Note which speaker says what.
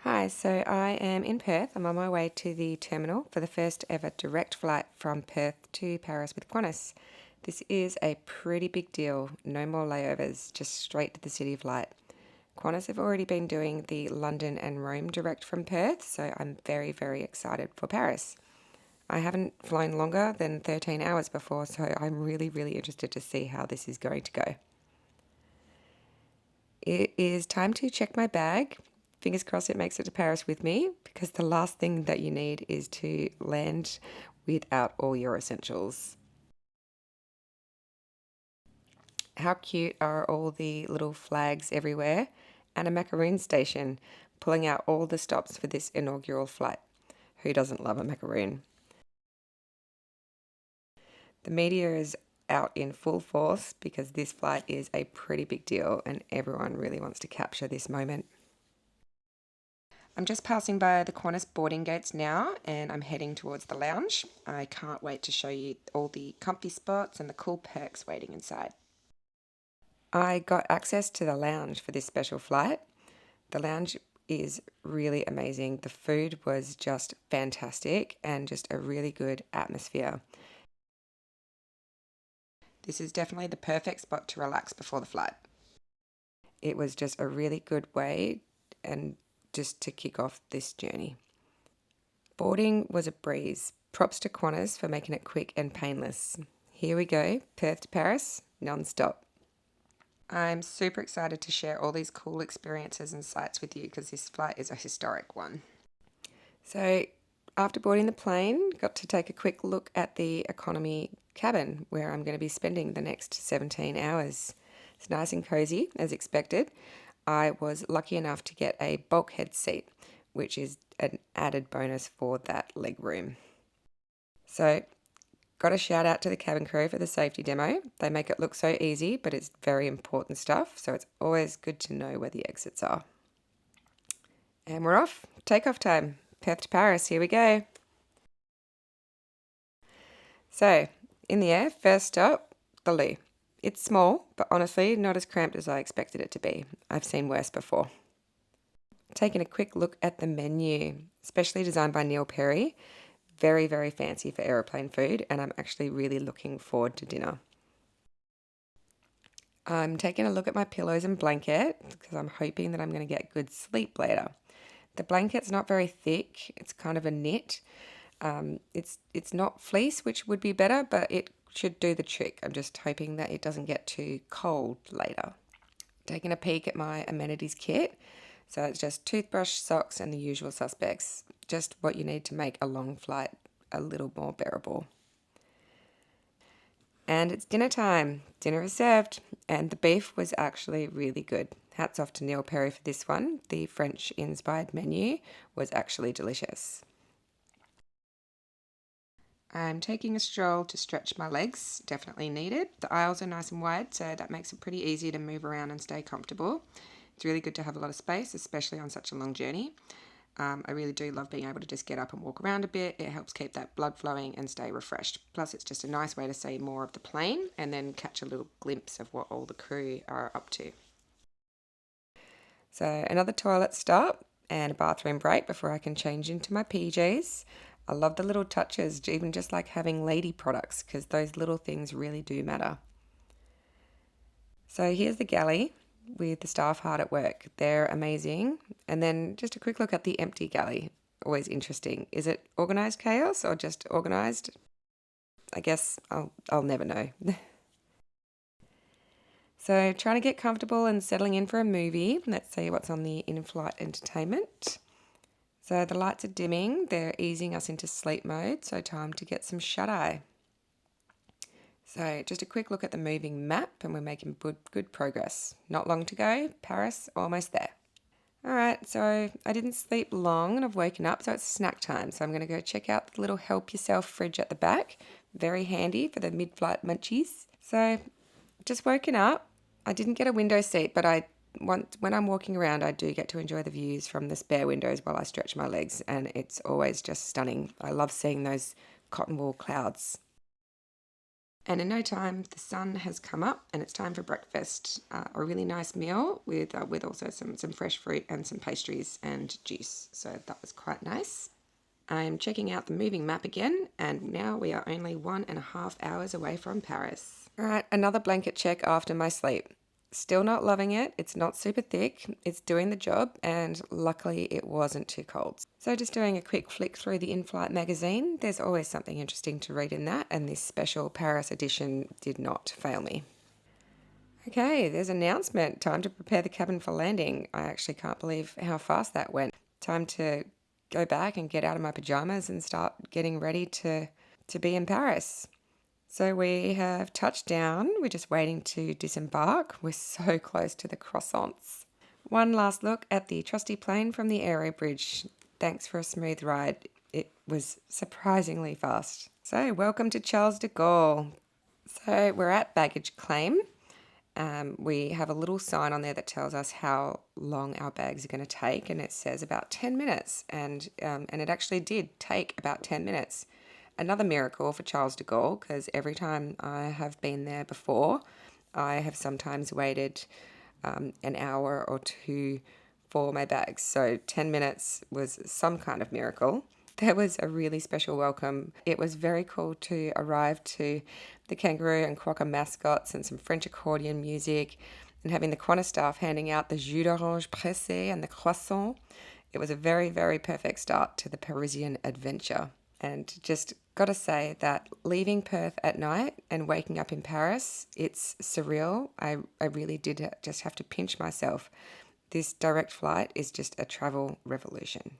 Speaker 1: Hi, so I am in Perth. I'm on my way to the terminal for the first ever direct flight from Perth to Paris with Qantas. This is a pretty big deal. No more layovers, just straight to the city of light. Qantas have already been doing the London and Rome direct from Perth, so I'm very, very excited for Paris. I haven't flown longer than 13 hours before, so I'm really, really interested to see how this is going to go. It is time to check my bag. Fingers crossed it makes it to Paris with me, because the last thing that you need is to land without all your essentials. How cute are all the little flags everywhere, and a macaroon station pulling out all the stops for this inaugural flight. Who doesn't love a macaroon? The media is out in full force because this flight is a pretty big deal and everyone really wants to capture this moment. I'm just passing by the Qantas boarding gates now and I'm heading towards the lounge. I can't wait to show you all the comfy spots and the cool perks waiting inside. I got access to the lounge for this special flight. The lounge is really amazing. The food was just fantastic and just a really good atmosphere. This is definitely the perfect spot to relax before the flight. It was just a really good way and just to kick off this journey. Boarding was a breeze. Props to Qantas for making it quick and painless. Here we go, Perth to Paris, non-stop. I'm super excited to share all these cool experiences and sights with you because this flight is a historic one. So after boarding the plane, got to take a quick look at the economy cabin where I'm going to be spending the next 17 hours. It's nice and cozy as expected. I was lucky enough to get a bulkhead seat, which is an added bonus for that leg room. So, got a shout out to the cabin crew for the safety demo. They make it look so easy, but it's very important stuff, so it's always good to know where the exits are. And we're off. Takeoff time. Perth to Paris. Here we go. So, in the air, first stop, the loo. It's small, but honestly, not as cramped as I expected it to be. I've seen worse before. Taking a quick look at the menu, specially designed by Neil Perry. Very, very fancy for aeroplane food, and I'm actually really looking forward to dinner. I'm taking a look at my pillows and blanket because I'm hoping that I'm going to get good sleep later. The blanket's not very thick, it's kind of a knit. It's not fleece, which would be better, but it should do the trick. I'm just hoping that it doesn't get too cold later. Taking a peek at my amenities kit. So it's just toothbrush, socks, and the usual suspects. Just what you need to make a long flight a little more bearable. And it's dinner time. Dinner is served, and the beef was actually really good. Hats off to Neil Perry for this one. The French-inspired menu was actually delicious. I'm taking a stroll to stretch my legs, definitely needed. The aisles are nice and wide, so that makes it pretty easy to move around and stay comfortable. It's really good to have a lot of space, especially on such a long journey. I really do love being able to just get up and walk around a bit. It helps keep that blood flowing and stay refreshed. Plus, it's just a nice way to see more of the plane and then catch a little glimpse of what all the crew are up to. So another toilet stop and a bathroom break before I can change into my PJs. I love the little touches, even just like having lady products, because those little things really do matter. So here's the galley with the staff hard at work. They're amazing. And then just a quick look at the empty galley. Always interesting. Is it organised chaos or just organised? I guess I'll never know. So trying to get comfortable and settling in for a movie. Let's see what's on the in-flight entertainment. So the lights are dimming. They're easing us into sleep mode. So time to get some shut-eye. So just a quick look at the moving map and we're making good progress. Not long to go. Paris, almost there. All right, so I didn't sleep long and I've woken up, so it's snack time. So I'm going to go check out the little help yourself fridge at the back. Very handy for the mid-flight munchies. So just woken up. I didn't get a window seat, but when I'm walking around, I do get to enjoy the views from the spare windows while I stretch my legs, and it's always just stunning. I love seeing those cotton wool clouds. And in no time, the sun has come up and it's time for breakfast. A really nice meal with also some fresh fruit and some pastries and juice. So that was quite nice. I'm checking out the moving map again, and now we are only 1.5 hours away from Paris. All right, another blanket check after my sleep. Still not loving it. It's not super thick. It's doing the job, and luckily it wasn't too cold. So just doing a quick flick through the in-flight magazine. There's always something interesting to read in that, and this special Paris edition did not fail me. Okay, there's an announcement. Time to prepare the cabin for landing. I actually can't believe how fast that went. Time to go back and get out of my pajamas and start getting ready to be in Paris. So we have touched down. We're just waiting to disembark. We're so close to the croissants. One last look at the trusty plane from the aero bridge. Thanks for a smooth ride. It was surprisingly fast. So welcome to Charles de Gaulle. So we're at baggage claim. We have a little sign on there that tells us how long our bags are going to take, and it says about 10 minutes, and it actually did take about 10 minutes. Another miracle for Charles de Gaulle, because every time I have been there before, I have sometimes waited an hour or two for my bags. So 10 minutes was some kind of miracle. There was a really special welcome. It was very cool to arrive to the kangaroo and quokka mascots and some French accordion music, and having the Qantas staff handing out the jus d'orange pressé and the croissant. It was a very, very perfect start to the Parisian adventure. And just got to say that leaving Perth at night and waking up in Paris, it's surreal. I really did just have to pinch myself. This direct flight is just a travel revolution.